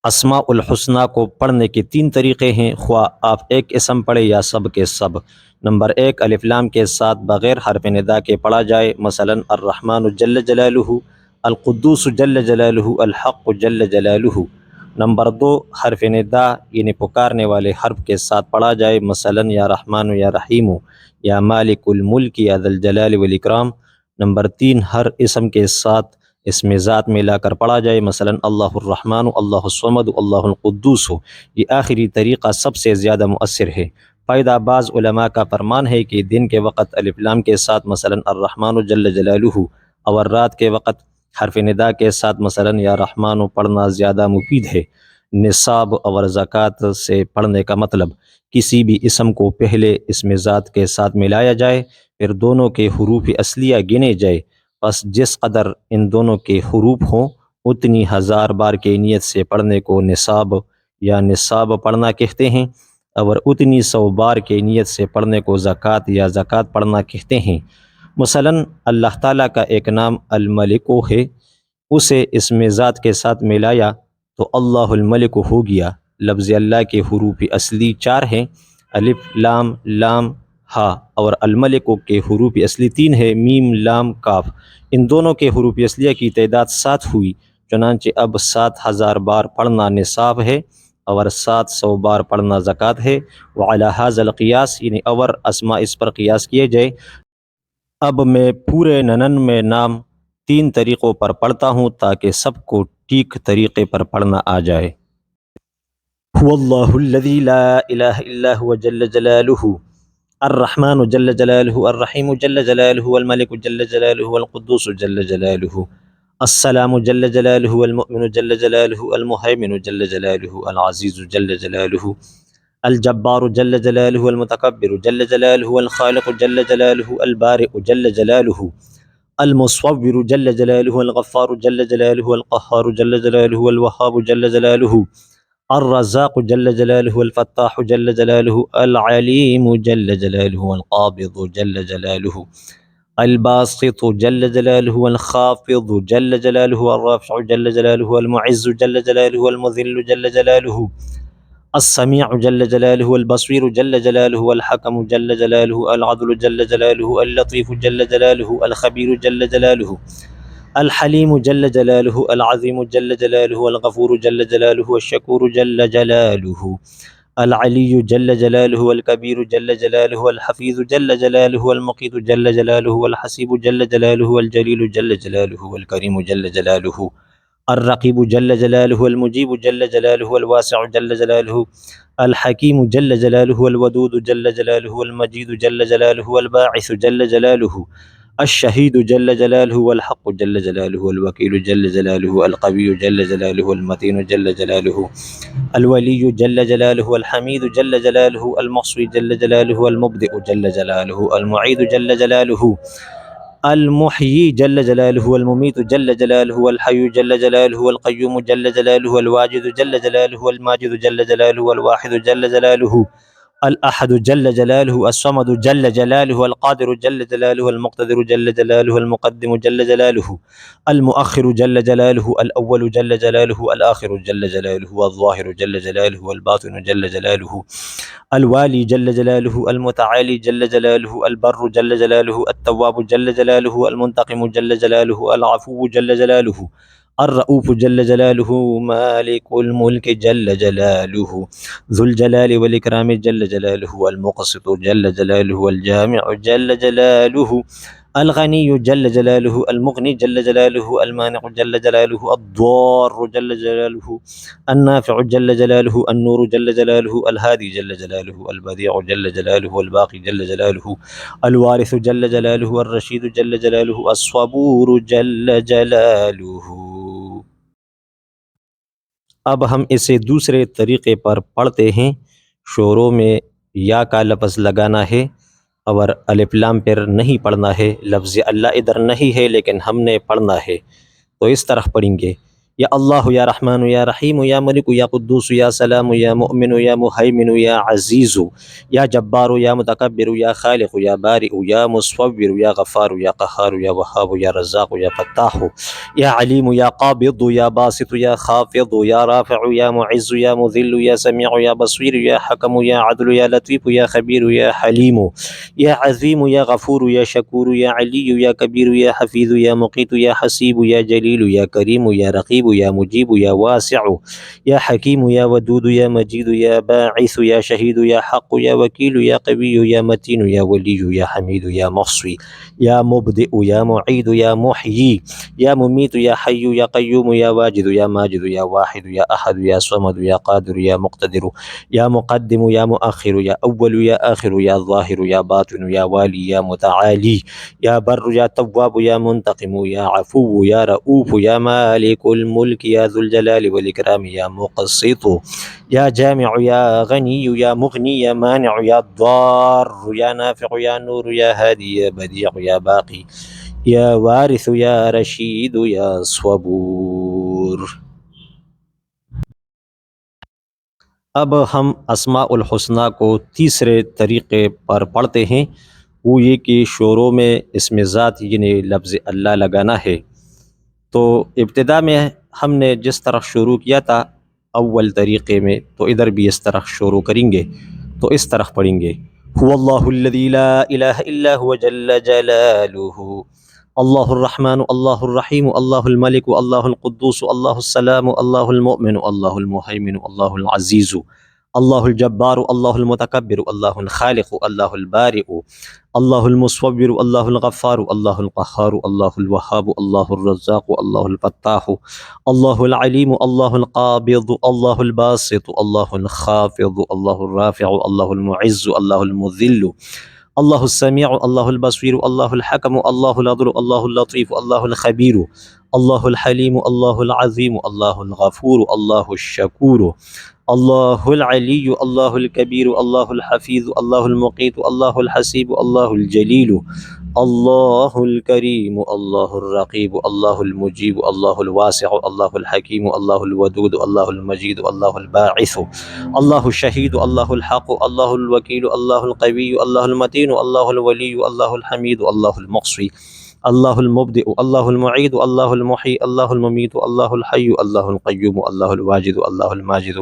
اسماء الحسنہ کو پڑھنے کے 3 طریقے ہیں، خواہ آپ ایک اسم پڑھیں یا سب کے سب۔ نمبر 1، الف لام کے ساتھ بغیر حرف ندا کے پڑھا جائے، مثلا الرحمن جل جلالہ، القدوس جل جلالہ، الحق جل جلالہ۔ نمبر 2، حرف ندا یعنی پکارنے والے حرف کے ساتھ پڑھا جائے، مثلا یا رحمان یا رحیم یا مالک الملک یا ذی الجلال والاکرام۔ نمبر 3، ہر اسم کے ساتھ اسم ذات ملا کر پڑھا جائے، مثلا اللہ الرحمن، اللہ الصمد، اللہ القدوس ہو۔ یہ آخری طریقہ سب سے زیادہ مؤثر ہے۔ فائدہ، بعض علماء کا فرمان ہے کہ دن کے وقت الف لام کے ساتھ مثلا الرحمن جل جلالہ اور رات کے وقت حرف ندا کے ساتھ مثلا یا رحمان پڑھنا زیادہ مفید ہے۔ نصاب اور زکوٰۃ سے پڑھنے کا مطلب، کسی بھی اسم کو پہلے اسم ذات کے ساتھ ملایا جائے، پھر دونوں کے حروف اصلیہ گنے جائے، پس جس قدر ان دونوں کے حروف ہوں اتنی 1000 بار کی نیت سے پڑھنے کو نصاب یا نصاب پڑھنا کہتے ہیں، اور اتنی 100 بار کی نیت سے پڑھنے کو زکوٰۃ یا زکوٰۃ پڑھنا کہتے ہیں۔ مثلا اللہ تعالیٰ کا ایک نام الملک ہے، اسے اسم ذات کے ساتھ ملایا تو اللہ الملک ہو گیا۔ لفظ اللہ کے حروف اصلی 4 ہیں، الف لام لام ہا، اور الملک کے حروف اصلی 3 ہے، میم لام کاف۔ ان دونوں کے حروف اصلیہ کی تعداد 7 ہوئی، چنانچہ اب 7000 بار پڑھنا نصاب ہے اور 700 بار پڑھنا زکوٰۃ ہے۔ وعلی ھذا القیاس، یعنی اور اسماء اس پر قیاس کیے جائے۔ اب میں پورے ننن میں نام 3 طریقوں پر پڑھتا ہوں تاکہ سب کو ٹھیک طریقے پر پڑھنا آ جائے۔ هو اللہ الذی لا الہ الا هو جل جلالہ، الرحمن جل جلالہ، الرحیم جل جلالہ، الملک جل جلالہ، القدوس جل جلالہ، السلام جل جلالہ، المؤمن جل جلالہ، المہیمن جل جلالہ، العزیز جل جلالہ، الجبار جل جلالہ، المتکبر جل جلالہ، الخالق جل جلالہ، البارئ جل جلالہ، المصور جل جلالہ، الغفار جل جلالہ، القہار جل جلالہ، الوہاب جل جلالہ، الرزاق جل جلالہ، الفتاح جل جلالہ، العلیم جل جلالہ، القابض جل جلالہ، الباسط جل جلالہ، الخافض جل جلالہ، الرافع جل جلالہ، المعز جل جلالہ، المذل جل جلالہ، السمیع جل جلالہ، البصیر جل جلالہ، الحکم جل جلالہ، العدل جل جلالہ، اللطیف جل جلالہ، الخبیر جل جلالہ، الحلیم جل جلالہ، العظیم جل جلالہ، الغفور جل جلالہ، الشکور جل جلالہ، العلی جل جلالہ، الکبیر جل جلالہ، الحفیظ جل جلالہ، المقیت جل جلالہ، الحسیب جل جلالہ، الجلیل جل جلالہ، الکریم جل جلالہ، الرقیب جل جلالہ، المجیب جل جلالہ، الواسع جل جلالہ، الحکیم جل جلالہ، الودود جل جلالہ، المجید جل جلالہ، الباعث جل جلالہ، الشہید جل جلالہ، الحق جل جلالہ، الوکیل جل جلالہ، القوی جل جلالہ، المتین جل جلالہ، الولی جل جلالہ، الحمید جل جلالہ، المحصی جل جلالہ، المبدئ جل جلالہ، المعید جل جلالہ، المحیی جل جلالہ، الممیت جل جلالہ، الحی جل جلالہ، القیوم جل جلالہ، الواجد جل جلالہ، الماجد جل جلالہ، الواحد جل جلالہ، الاحد جل جلالہ، الصمد جل جلالہ، القادر جل جلالہ، المقتدر جل جلالہ، المقدم جل جلالہ، المؤخر جل جلالہ، الاول جل جلالہ، الاخر جل جلالہ، الظاہر جل جلالہ، الباطن جل جلالہ، الوالی جل جلالہ، المتعالی جل جلالہ، البر جل جلالہ، التواب جل جلالہ، المنتقم جل جلالہ، العفو جل جلالہ، الرؤوف جل جلالہ، مالک الملک جل جلالہ، ذو الجلال والاکرام جل جلالہ، المقسط جل جلالہ، الجامع جل جلالہ، الغنی جل جلالہ، المغنی جل جلالہ، المانع جل جلالہ، الضار جل جلالہ، النافع جل جلالہ، النور جل جلالہ، الہادی جل جلالہ، البدیع جل جلالہ، الباقی جل جلالہ، الوارث جل جلالہ، الرشید جل جلالہ، الصبور جل جلالہ۔ اب ہم اسے دوسرے طریقے پر پڑھتے ہیں۔ شروع میں یا کا لفظ لگانا ہے اور الف لام پر نہیں پڑھنا ہے۔ لفظ اللہ ادھر نہیں ہے لیکن ہم نے پڑھنا ہے، تو اس طرح پڑھیں گے: یا اللہ یا رحمان یا رحیم یا ملک یا قدوس یا سلام یا مؤمن یا مہیمن یا عزیز یا جبار یا متکبر یا خالق یا بارئ یا مصور یا غفار یا قہار یا وہاب یا رزاق یا فتاح یا علیم یا قابض یا باسط یا خافض یا رافع یا معز یا مذل یا سمیع یا بصیر یا حکم یا عدل یا لطیف یا خبیر یا حلیم یا عظیم یا غفور یا شکور یا علی یا کبیر یا حفیظ یا مقیت یا حسیب یا جلیل یا کریم یا رقیب یا مجیب یا واسع یا حکیم یا ودود یا مجید یا باعث یا شہید یا حق یا وکیل یا قوی یا متین یا ولی یا حمید یا محصی یا مبدئ یا معید یا محیی یا ممیت یا حی یا قیوم یا واجد یا ماجد یا واحد یا احد یا صمد یا قادر یا مقتدر یا مقدم یا مؤخر یا اول یا آخر یا ظاہر یا باطن یا والی یا متعالی یا بر یا تواب یا منتقم یا عفو یا رؤوف یا مالک الملک یا ذو الجلال والاکرام یا مقسط یا جامع یا غنی یا مغنی یا مانع یا ضار یا نافع یا نور یا ہادی یا بدیع یا باقی یا وارث یا رشید یا صبور۔ اب ہم اسماء الحسنہ کو تیسرے طریقے پر پڑھتے ہیں، وہ یہ کہ شروع میں اسم ذات یعنی لفظ اللہ لگانا ہے۔ تو ابتدا میں ہم نے جس طرح شروع کیا تھا اول طریقے میں، تو ادھر بھی اس طرح شروع کریں گے، تو اس طرح پڑھیں گے: هو اللہ الذی لا الہ الا هو جل جلالہ، اللہ الرحمن اللہ الرحیم اللہ الملک اللہ القدوس اللہ السلام اللہ المؤمن اللہ المہیمن اللہ العزیز اللہ الجبار اللہ المتکبر اللہ الخالق اللہ البارئ اللہ المصور اللہ الغفار اللہ القہار اللہ الوہاب اللہ الرزاق اللہ الفتاح اللہ العلیم اللہ القابض اللہ الباسط اللہ الخافض اللہ الرافع اللہ المعز اللہ المذل اللہ السمیع اللہ البصیر اللہ الحکم اللہ العدل اللہ اللطیف اللہ الخبیر اللہ الحلیم اللہ العظیم اللہ الغفور اللہ الشکور اللہ العلی اللہ الکبیر اللہ الحفیظ اللہ المقیت اللہ الحسیب اللہ الجلیل اللہ الکریم اللہ الرقیب اللہ المجیب اللہ الواسع اللہ الحکیم اللہ الودود اللہ المجید اللہ الباعث اللہ الشہید اللہ الحق اللہ الوکیل اللہ القوی اللہ المتین اللہ الولی اللہ الحمید اللہ المحصی اللہ المبدئ اللہ المعید اللہ المحی اللہ الممیت اللہ الحی اللہ القیوم اللہ الواجد اللہ الماجد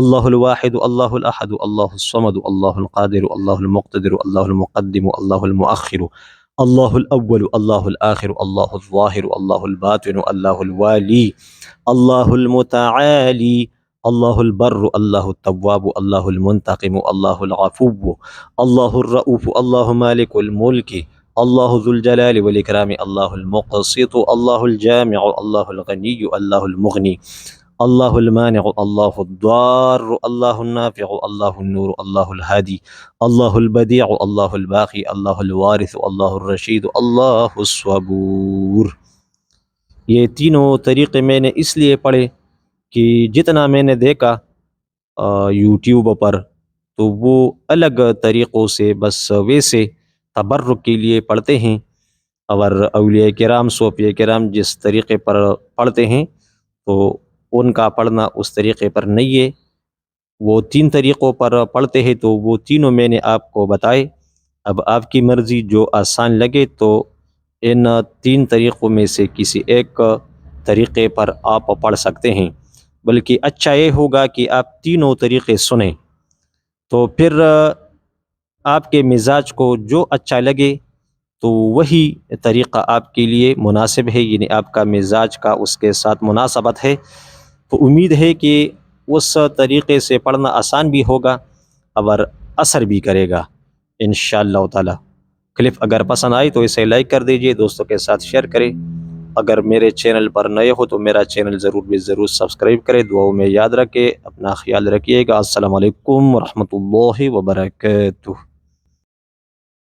اللہ الواحد اللہ الاحد اللہ الصمد اللہ القادر اللہ المقتدر اللہ المقدم اللہ المؤخر اللہ الاول اللہ الآخر اللہ الظاہر اللہ الباطن اللہ الوالی اللہ المتعالی اللہ البر اللہ التواب اللہ المنتقم اللہ العفو اللہ الرؤوف اللہ مالک الملک اللہ ذو الجلال والاکرام اللہ المقسط اللہ الجامع اللہ الغنی اللہ المغنی اللہ المانع اللہ الضار اللہ النافع اللہ النور اللہ الہادی اللہ البدیع اللہ الباقی اللہ الوارث اللہ الرشید اللہ الصبور۔ یہ تینوں طریقے میں نے اس لیے پڑھے کہ جتنا میں نے دیکھا یوٹیوب پر، تو وہ الگ طریقوں سے بس ویسے تبرک کے لیے پڑھتے ہیں، اور اولیاء کرام صوفیاء کرام جس طریقے پر پڑھتے ہیں تو ان کا پڑھنا اس طریقے پر نہیں ہے، وہ تین طریقوں پر پڑھتے ہیں، تو وہ تینوں میں نے آپ کو بتائے۔ اب آپ کی مرضی، جو آسان لگے تو ان تین طریقوں میں سے کسی ایک طریقے پر آپ پڑھ سکتے ہیں، بلکہ اچھا یہ ہوگا کہ آپ تینوں طریقے سنیں، تو پھر آپ کے مزاج کو جو اچھا لگے تو وہی طریقہ آپ کے لیے مناسب ہے، یعنی آپ کا مزاج کا اس کے ساتھ مناسبت ہے، تو امید ہے کہ اس طریقے سے پڑھنا آسان بھی ہوگا اور اثر بھی کرے گا انشاءاللہ تعالی۔ کلپ اگر پسند آئی تو اسے لائک کر دیجئے، دوستوں کے ساتھ شیئر کریں، اگر میرے چینل پر نئے ہو تو میرا چینل ضرور سبسکرائب کریں، دعاؤں میں یاد رکھیں، اپنا خیال رکھیے گا۔ السلام علیکم ورحمۃ اللہ وبرکاتہ۔